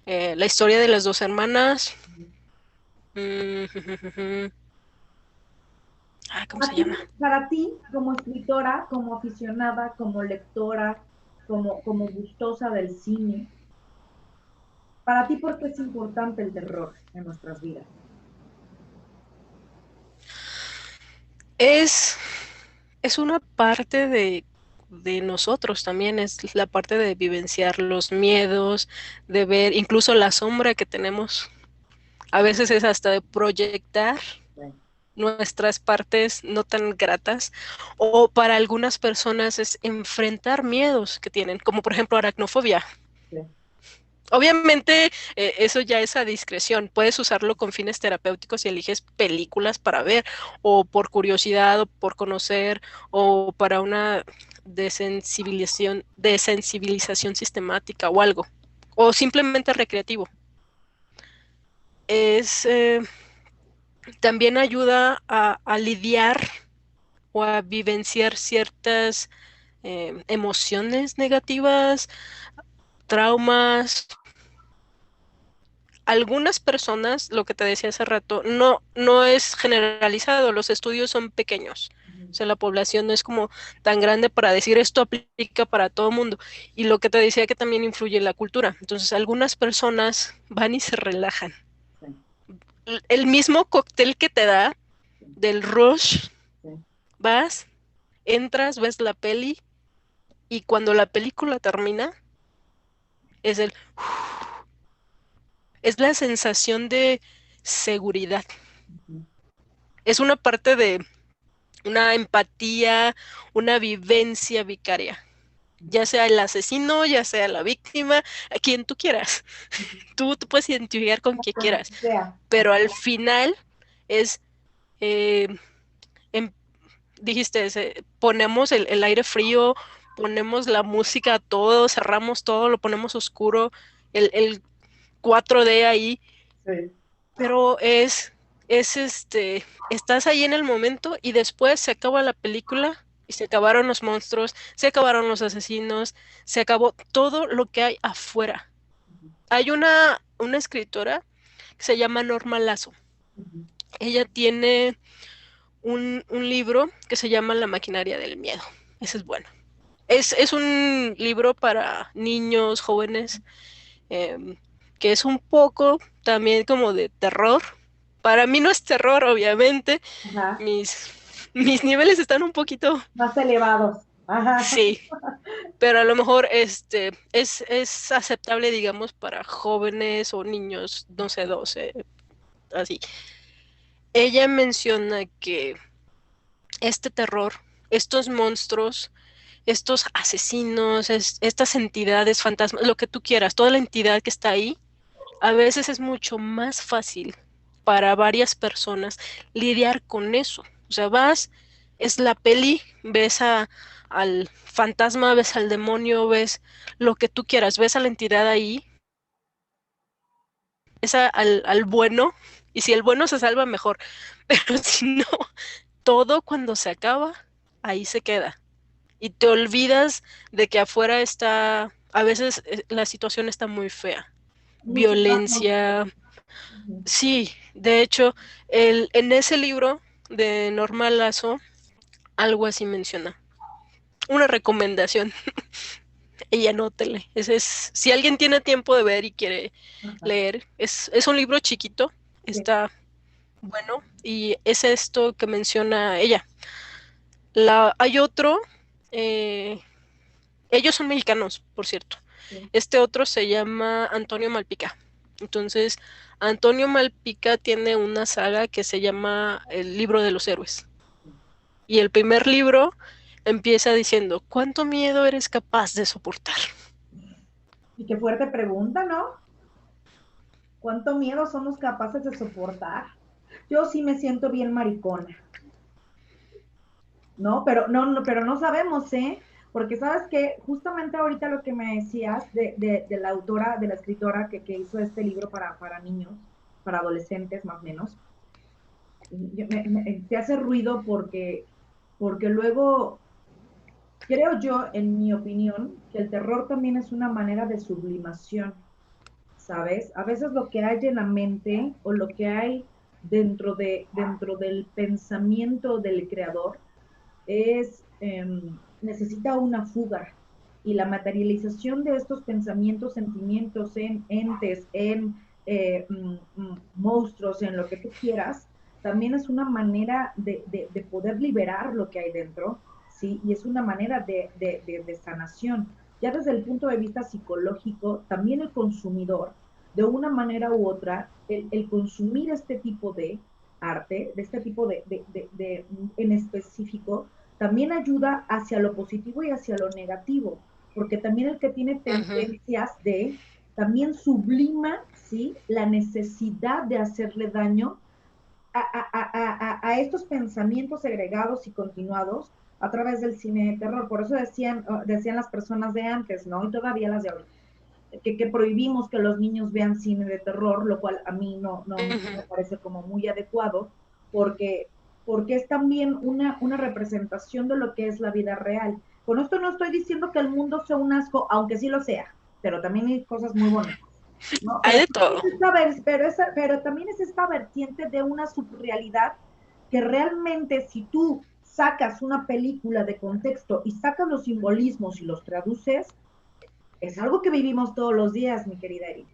La historia de las dos hermanas. ujú. Mm, ¿cómo Para se ti, llama? para ti, como escritora, como aficionada, como lectora, como gustosa del cine, para ti, ¿por qué es importante el terror en nuestras vidas? Es, es una parte de nosotros también, es la parte de vivenciar los miedos, de ver incluso la sombra que tenemos. A veces es hasta de proyectar Sí, nuestras partes no tan gratas, o para algunas personas es enfrentar miedos que tienen, como por ejemplo aracnofobia. sí. Obviamente, eso ya es a discreción. Puedes usarlo con fines terapéuticos si eliges películas para ver, o por curiosidad, o por conocer, o para una desensibilización sistemática o algo, o simplemente recreativo. Es también ayuda a lidiar o a vivenciar ciertas emociones negativas, traumas. Algunas personas, lo que te decía hace rato, no es generalizado, los estudios son pequeños. O Ujú. sea, la población no es como tan grande para decir esto aplica para todo el mundo. Y lo que te decía que también influye en la cultura. Entonces, algunas personas van y se relajan. Sí, El mismo cóctel que te da sí, del rush, sí. vas, entras, ves la peli y cuando la película termina, es el, es la sensación de seguridad. Ujú. Es una parte de una empatía, una vivencia vicaria. Ya sea el asesino, ya sea la víctima, a quien tú quieras. Ujú. Tú puedes identificar con quien Con quieras. quien sea. Pero al final es, eh, em- dijiste, ponemos el aire frío, ponemos la música todo, cerramos todo, lo ponemos oscuro, el 4D ahí, Sí. pero estás ahí en el momento y después se acaba la película y se acabaron los monstruos, se acabaron los asesinos, se acabó todo lo que hay afuera. Ujú, Hay una escritora que se llama Norma Lazo. ujú, Ella tiene un libro que se llama La maquinaria del miedo. Ese es bueno. Es un libro para niños, jóvenes, eh, que es un poco también como de terror. Para mí no es terror, obviamente. ajá. Mis, mis niveles están un poquito, Más elevados. Ajá. sí, pero a lo mejor es aceptable, digamos, para jóvenes o niños, no sé, 12, así. Ella menciona que este terror, estos monstruos, estos asesinos, estas entidades, fantasmas, lo que tú quieras, toda la entidad que está ahí, a veces es mucho más fácil para varias personas lidiar con eso. O sea, vas, es la peli, ves al fantasma, ves al demonio, ves lo que tú quieras, ves a la entidad ahí, ves al bueno, y si el bueno se salva, mejor. Pero si no, todo cuando se acaba, ahí se queda. Y te olvidas de que afuera está, a veces la situación está muy fea. Mucho más monstruoso. Violencia. Ujú, Sí, de hecho, en ese libro de Norma Lazo algo así menciona. Una recomendación. Y anótele. Si alguien tiene tiempo de ver y quiere Ajá, leer, es un libro chiquito, sí, está bueno, y es esto que menciona ella. Hay otro, eh, ellos son mexicanos, por cierto. sí. Este otro se llama Antonio Malpica. Entonces, Antonio Malpica tiene una saga que se llama El libro de los héroes. Y el primer libro empieza diciendo, ¿cuánto miedo eres capaz de soportar? Y qué fuerte pregunta, ¿no? ¿Cuánto miedo somos capaces de soportar? Yo sí me siento bien maricona, ¿no? Pero pero no sabemos, ¿eh? Porque sabes que justamente ahorita lo que me decías de la autora, de la escritora que hizo este libro para niños, para adolescentes más o menos, te hace ruido porque luego creo yo, en mi opinión, que el terror también es una manera de sublimación, ¿sabes? A veces lo que hay en la mente o lo que hay dentro del pensamiento del creador necesita una fuga. Y la materialización de estos pensamientos, sentimientos en entes, en monstruos, en lo que tú quieras, también es una manera de poder liberar lo que hay dentro, ¿sí? Y es una manera de sanación. Ya desde el punto de vista psicológico, también el consumidor, de una manera u otra, el consumir este tipo de arte, de este tipo en específico, también ayuda hacia lo positivo y hacia lo negativo, porque también el que tiene Ujú. tendencias también sublima, ¿sí? La necesidad de hacerle daño a estos pensamientos segregados y continuados a través del cine de terror. Por eso decían las personas de antes, ¿no? Y todavía las de ahora, que prohibimos que los niños vean cine de terror, lo cual a mí no Ujú. me parece como muy adecuado, porque, porque es también una representación de lo que es la vida real. Con esto no estoy diciendo que el mundo sea un asco, aunque sí lo sea, pero también hay cosas muy bonitas, ¿no? Hay de todo. Pero también es esta vertiente de una subrealidad que realmente si tú sacas una película de contexto y sacas los simbolismos y los traduces, es algo que vivimos todos los días, mi querida Erika.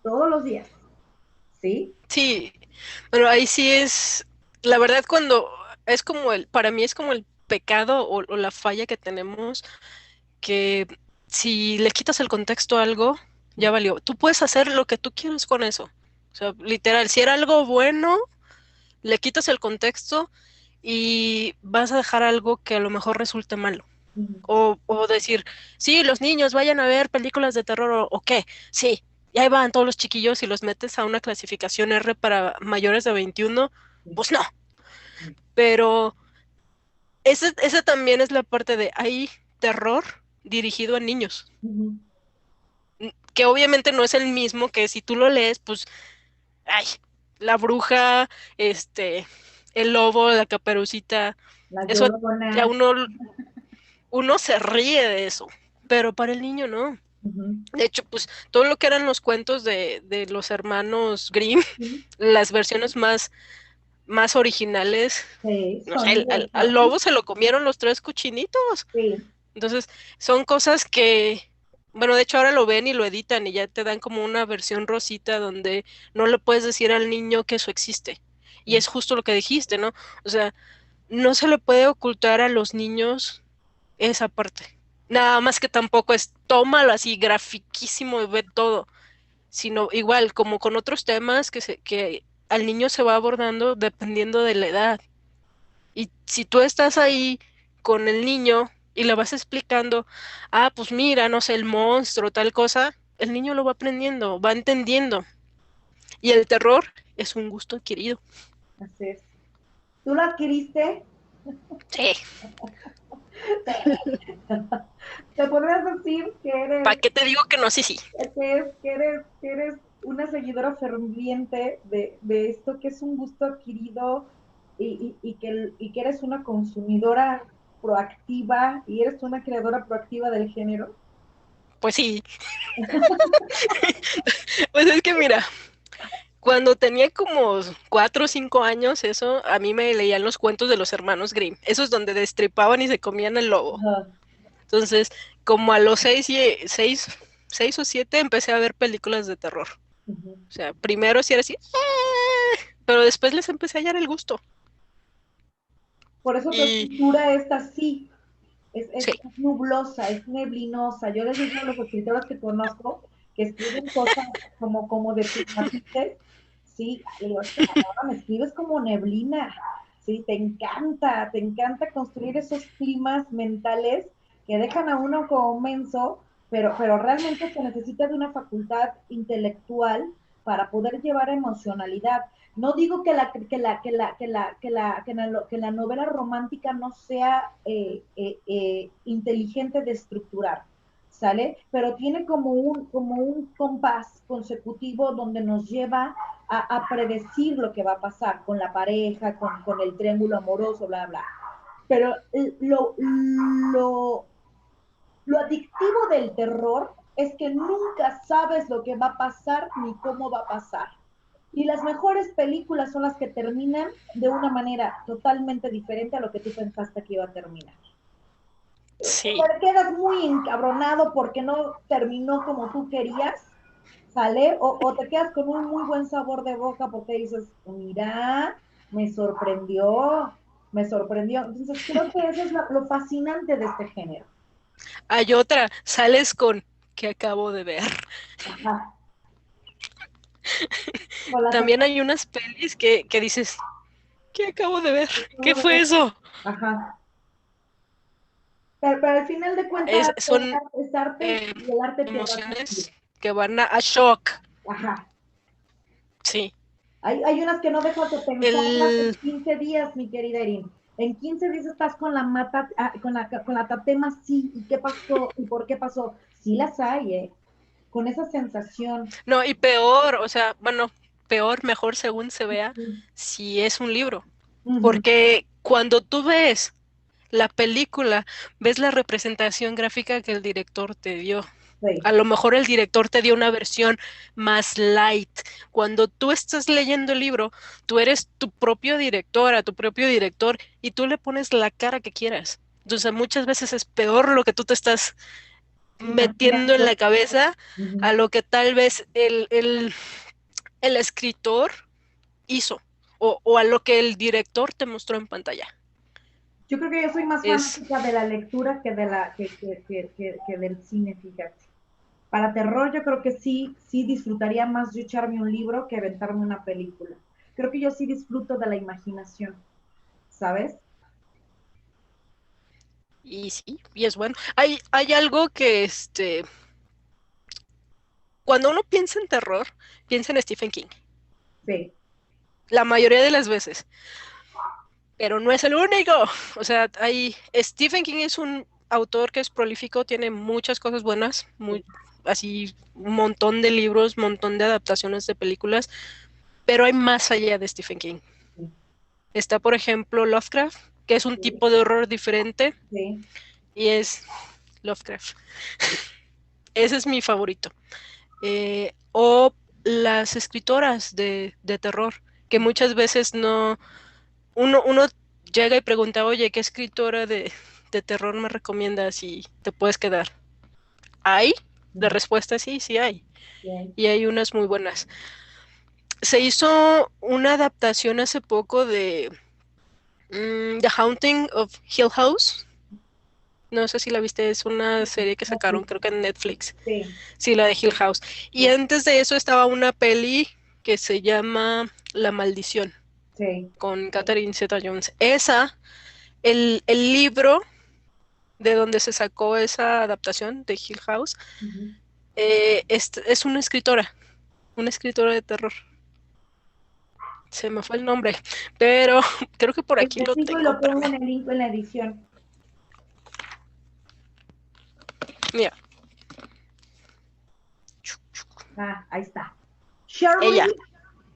Todos los días, ¿sí? Sí, pero ahí sí es, la verdad cuando es como para mí es como el pecado o la falla que tenemos, que si le quitas el contexto a algo, ya valió. Tú puedes hacer lo que tú quieras con eso. O sea, literal, si era algo bueno, le quitas el contexto y vas a dejar algo que a lo mejor resulte malo. Ujú. O decir, sí, los niños vayan a ver películas de terror o qué, sí, y ahí van todos los chiquillos y los metes a una clasificación R para mayores de 21, Sí, pues no, sí. pero esa también es la parte de hay terror dirigido a niños, Ujú. que obviamente no es el mismo que si tú lo lees, pues, ay, la bruja, este, el lobo, la caperucita, La eso Llorona. ya uno se ríe de eso, pero para el niño no. Ujú. De hecho, pues todo lo que eran los cuentos de los hermanos Grimm, Sí, las versiones más originales, sí, no sé, son al así. lobo se lo comieron los tres cochinitos. Sí. Entonces, son cosas que, bueno, de hecho ahora lo ven y lo editan y ya te dan como una versión rosita donde no le puedes decir al niño que eso existe. Y Sí. es justo lo que dijiste, ¿no? O sea, no se le puede ocultar a los niños esa parte. Nada más que tampoco es tómalo así grafiquísimo y ve todo, sino igual como con otros temas que al niño se va abordando dependiendo de la edad. Y si tú estás ahí con el niño y le vas explicando, ah, pues mira, no sé, el monstruo, tal cosa, el niño lo va aprendiendo, va entendiendo. Y el terror es un gusto adquirido. Así es. ¿Tú lo adquiriste? Sí, ¿Te podrías decir que ¿para qué te digo que no? Sí, sí. que eres una seguidora ferviente de esto, que es un gusto adquirido y que eres una consumidora proactiva y eres una creadora proactiva del género? Pues sí. Pues es que mira, Cuando tenía como 4 o 5 años, eso, a mí me leían los cuentos de los hermanos Grimm. Esos donde destripaban y se comían el lobo. Ajá. Entonces, como a los 6 o 7 empecé a ver películas de terror. Ujú. O sea, primero sí era así, pero después les empecé a hallar el gusto. Por eso tu Y escritura es así, es sí, nublosa, es neblinosa. Yo les digo a los escritores que conozco que escriben cosas como de tus matices, sí, le digo, es que ahora me escribes como neblina, sí, te encanta construir esos climas mentales que dejan a uno como menso, pero realmente se necesita de una facultad intelectual para poder llevar emocionalidad. No digo que la novela romántica no sea inteligente de estructurar, ¿sale? Pero tiene como un compás consecutivo donde nos lleva a predecir lo que va a pasar con la pareja, con el triángulo amoroso, bla, bla. Pero lo adictivo del terror es que nunca sabes lo que va a pasar ni cómo va a pasar. Y las mejores películas son las que terminan de una manera totalmente diferente a lo que tú pensaste que iba a terminar. sí. Te quedas muy encabronado porque no terminó como tú querías, ¿sale? O te quedas con un muy buen sabor de boca porque dices, mira, me sorprendió, me sorprendió. Entonces creo que eso es lo fascinante de este género. Hay otra, sales con que acabo de ver. Ajá. Con la También hay unas pelis que dices, ¿qué acabo de ver? ¿Qué fue eso? Ajá. Pero al final de cuentas, Son es arte y el arte te va a emociones sentir. que van a shock. Ajá. Sí. Hay unas que no dejas de pensarlas en El, 15 días, mi querida Erin. En 15 días estás con la mata, con la tatema, sí, ¿y qué pasó? ¿Y por qué pasó? Sí las hay, ¿eh? Con esa sensación. no, y peor, o sea, bueno, peor, mejor según se vea, Ujú, si es un libro. ujú, Porque cuando tú ves la película, ves la representación gráfica que el director te dio. sí, A lo mejor el director te dio una versión más light. Cuando tú estás leyendo el libro, tú eres tu propio directora, tu propio director, y tú le pones la cara que quieras. Entonces, muchas veces es peor lo que tú te estás metiendo en imaginando. la cabeza Ujú. a lo que tal vez el escritor hizo o a lo que el director te mostró en pantalla. Yo creo que yo soy más Es, fanática de la lectura que del cine, fíjate. Para terror yo creo que sí, sí disfrutaría más yo echarme un libro que aventarme una película. Creo que yo sí disfruto de la imaginación, ¿sabes? y sí, y es bueno. Hay algo que, cuando uno piensa en terror, piensa en Stephen King. Sí. La mayoría de las veces. Pero no es el único. O sea, Stephen King es un autor que es prolífico, tiene muchas cosas buenas, así un montón de libros, un montón de adaptaciones de películas, pero hay más allá de Stephen King. Sí, Está, por ejemplo, Lovecraft, que es un sí, tipo de horror diferente sí. y es Lovecraft. Ese es mi favorito. O las escritoras de terror, que muchas veces no, uno llega y pregunta, oye, ¿qué escritora de terror me recomiendas y te puedes quedar? ¿Hay? La Ujú, respuesta es sí, sí hay. sí. Y hay unas muy buenas. Se hizo una adaptación hace poco de The Haunting of Hill House. No sé si la viste, es una serie que sacaron, creo que en Netflix. Sí, Sí, la de Hill House. Y sí, antes de eso estaba una peli que se llama La Maldición, sí. con Catherine Zeta-Jones. El libro de donde se sacó esa adaptación de Hill House, Ujú. es una escritora de terror. Se me fue el nombre, pero creo que por aquí lo Investigo y tengo, lo pongo espérame. en el link en la edición. Mira, Ah, ahí está. ella,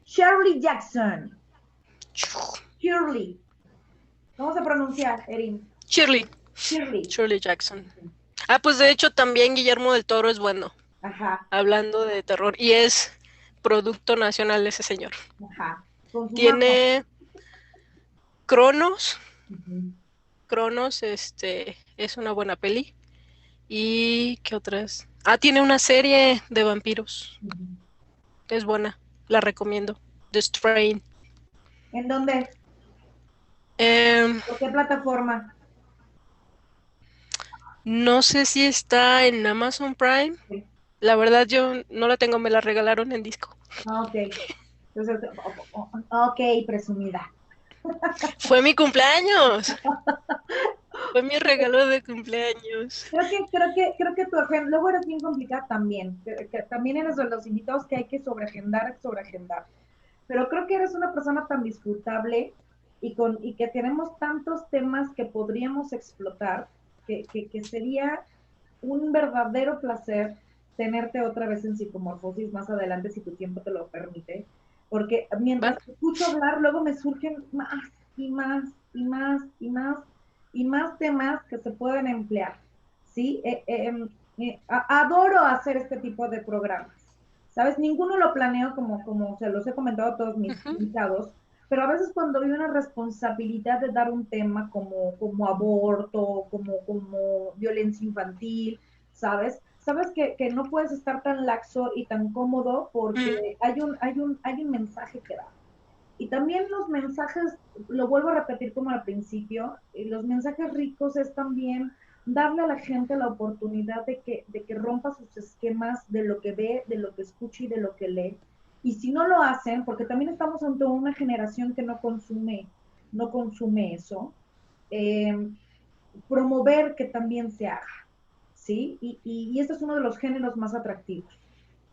Shirley Jackson. Shirley. ¿Cómo se pronuncia, Erin? Shirley, Shirley. Shirley Jackson. Ah, pues de hecho también Guillermo del Toro es bueno, Ajá. hablando de terror, y es producto nacional ese señor. Ajá. Consumamos. Tiene Cronos. Ujú. Cronos, es una buena peli. ¿Y qué otras? Ah, tiene una serie de vampiros. Ujú. Es buena, la recomiendo. The Strain. ¿En dónde? Em, ¿Por qué plataforma? no sé si está en Amazon Prime. Sí. La verdad yo no la tengo, me la regalaron en disco. Ah, ok. Entonces, ok, presumida. Fue mi cumpleaños. Fue mi regalo de cumpleaños. Creo que tu agenda, luego eres bien complicada también, que también eres de los invitados que hay que sobreagendar. Pero creo que eres una persona tan disfrutable y que tenemos tantos temas que podríamos explotar, que sería un verdadero placer tenerte otra vez en Psicomorfosis más adelante, si tu tiempo te lo permite, porque ¿Va? mientras te escucho hablar, luego me surgen más y más y más y más y más temas que se pueden emplear, ¿sí? Adoro hacer este tipo de programas, ¿sabes? Ninguno lo planeo como se los he comentado a todos mis Ujú. invitados, pero a veces cuando hay una responsabilidad de dar un tema como aborto, como violencia infantil, ¿sabes? Sabes que no puedes estar tan laxo y tan cómodo Mm. porque hay un mensaje que dar. Y también los mensajes, lo vuelvo a repetir como al principio, los mensajes ricos es también darle a la gente la oportunidad de que rompa sus esquemas de lo que ve, de lo que escucha y de lo que lee. Y si no lo hacen, porque también estamos ante una generación que no consume eso, eh, promover que también se haga, ¿sí? Y este es uno de los géneros más atractivos.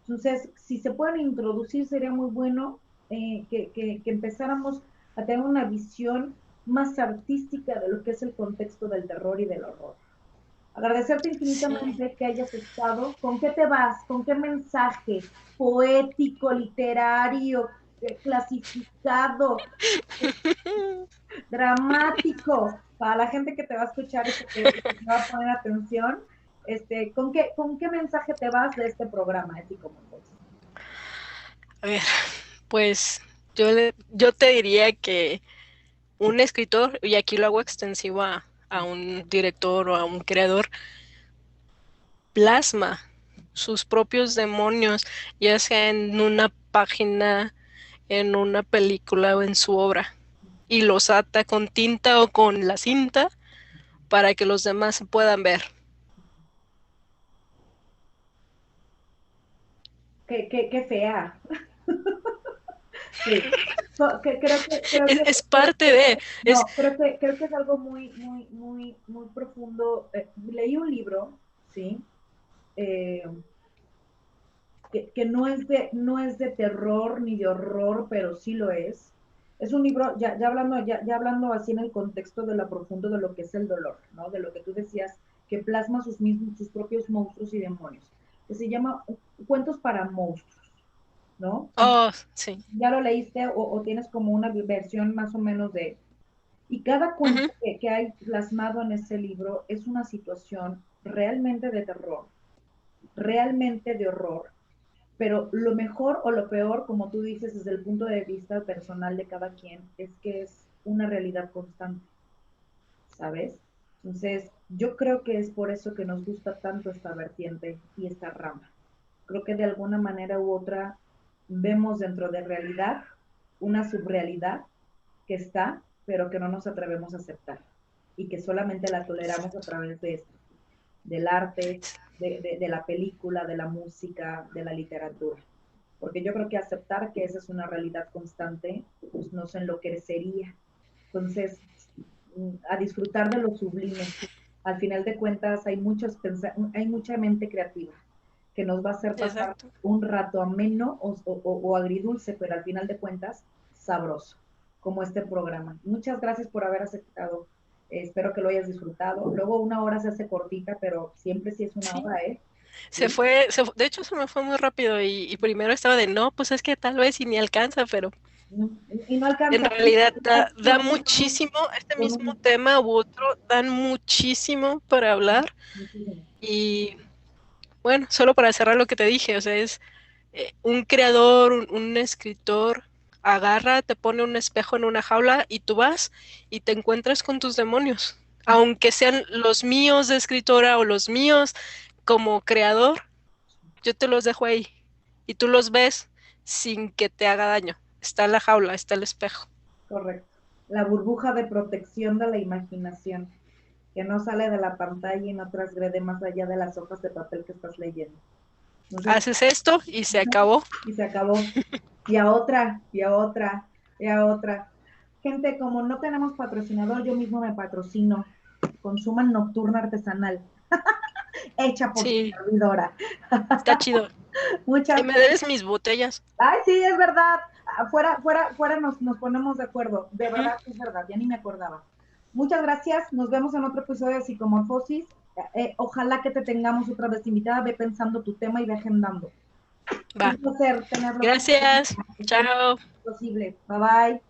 Entonces, si se pueden introducir, sería muy bueno que empezáramos a tener una visión más artística de lo que es el contexto del terror y del horror. Agradecerte Sí. infinitamente que hayas estado. ¿Con qué te vas? ¿Con qué mensaje poético, literario, clasificado, dramático para la gente que te va a escuchar y que te va a poner atención? ¿Con qué mensaje te vas de este programa ético? A ver, pues yo te diría que un escritor, y aquí lo hago extensivo a un director o a un creador, plasma sus propios demonios, ya sea en una página, en una película o en su obra, y los ata con tinta o con la cinta para que los demás se puedan ver. Qué fea. Sí. Creo que, creo que, Es creo parte que- de, es, no, creo que es algo muy, muy, muy, muy profundo. Leí un libro, ¿sí? Eh, que no es de terror ni de horror, pero sí lo es. Es un libro, ya hablando así en el contexto de lo profundo de lo que es el dolor, ¿no? De lo que tú decías, que plasma sus propios monstruos y demonios, que se llama Cuentos para Monstruos, ¿no? oh, sí. Ya lo leíste o tienes como una versión más o menos de. Y cada cuento Ujú. que hay plasmado en ese libro es una situación realmente de terror, realmente de horror, pero lo mejor o lo peor, como tú dices, desde el punto de vista personal de cada quien, es que es una realidad constante, ¿sabes? Entonces, yo creo que es por eso que nos gusta tanto esta vertiente y esta rama. Creo que de alguna manera u otra vemos dentro de realidad una subrealidad que está, pero que no nos atrevemos a aceptar y que solamente la toleramos a través de esto, del arte, de la película, de la música, de la literatura. Porque yo creo que aceptar que esa es una realidad constante, pues nos enloquecería. Entonces, a disfrutar de lo sublime. Al final de cuentas, hay mucha mente creativa que nos va a hacer pasar Exacto. un rato ameno o agridulce, pero al final de cuentas, sabroso, como este programa. Muchas gracias por haber aceptado. Espero que lo hayas disfrutado. Luego una hora se hace cortita, pero siempre sí es una Sí. hora, ¿eh? Sí. De hecho se me fue muy rápido y primero estaba de no, pues es que tal vez y ni alcanza, pero Y no en alcanza. realidad da Con un, muchísimo, este con mismo un, tema u otro, dan muchísimo para hablar muchísimo. y bueno, solo para cerrar lo que te dije, o sea, es un creador, un escritor, agarra, te pone un espejo en una jaula y tú vas y te encuentras con tus demonios. Aunque sean los míos de escritora o los míos como creador, yo te los dejo ahí y tú los ves sin que te haga daño. Está la jaula, está el espejo. Correcto. La burbuja de protección de la imaginación, que no sale de la pantalla y no transgrede más allá de las hojas de papel que estás leyendo. Entonces, haces esto y se acabó. y se acabó. Y a otra, y a otra, y a otra. Gente, como no tenemos patrocinador, yo mismo me patrocino. Consuman Nocturna Artesanal, hecha por su Sí, servidora. está chido. Muchas. Y me debes mis botellas. Ay, sí, es verdad. Fuera nos ponemos de acuerdo. De Ujú. verdad, es verdad, ya ni me acordaba. Muchas gracias. Nos vemos en otro episodio de Psicomorfosis. Ojalá que te tengamos otra vez invitada. Ve pensando tu tema y ve agendando. Va. Un placer tenerlo. Gracias. Que esté lo Chao. posible. Bye bye.